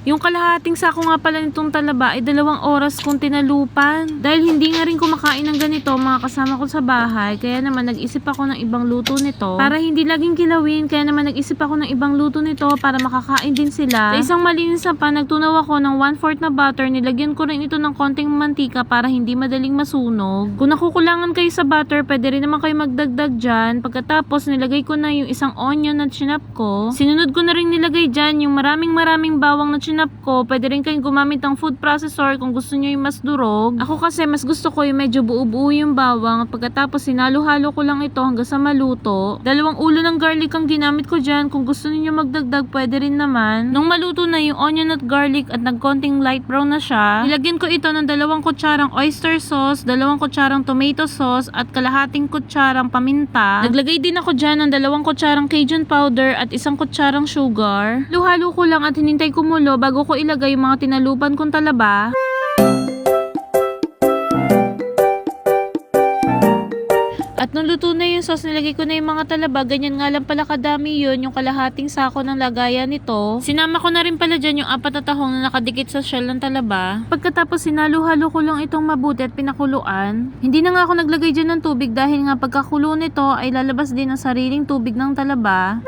Yung kalahating sako nga pala nitong talaba ay 2 oras kong tinalupan. Dahil hindi nga rin kumakain ng ganito mga kasama ko sa bahay, kaya naman nag-isip ako ng ibang luto nito para hindi laging kilawin. Kaya naman nag-isip ako ng ibang luto nito para makakain din sila. Sa isang malinis na pan, nagtunaw ako ng 1/4 na butter. Nilagyan ko rin ito ng konting mantika para hindi madaling masunog. Kung nakukulangan kayo sa butter, pwede rin naman kayo magdagdag dyan. Pagkatapos nilagay ko na yung isang onion na chinap ko. Sinunod ko na rin nilagay dyan yung maraming bawang na chinap ko. Pwede rin kayong gumamit ng food processor kung gusto nyo yung mas durog. Ako kasi mas gusto ko yung medyo buo-buo yung bawang. At pagkatapos sinalo-halo ko lang ito hanggang sa maluto. 2 ulo ng garlic ang ginamit ko dyan. Kung gusto niyo magdagdag, pwede rin naman. Nung maluto na yung onion at garlic at nagkonting light brown na siya, nilagyan ko ito ng 2 kutsarang oyster sauce, 2 kutsarang tomato sauce at kalahating kutsarang paminta. Naglagay din ako dyan ng 2 kutsarang Cajun powder at 1 kutsarang sugar. Halo-halo ko lang at hinintay kumulo bago ko ilagay yung mga tinalupan kong talaba. At nung luto na yung sauce, nilagay ko na yung mga talaba. Ganyan nga lang pala kadami yun, yung kalahating sako ng lagayan nito. Sinama ko na rin pala dyan yung 4 na tahong na nakadikit sa shell ng talaba. Pagkatapos sinalo-halo ko lang itong mabuti at pinakuluan. Hindi na nga ako naglagay dyan ng tubig dahil nga pagkakulo nito ay lalabas din ang sariling tubig ng talaba.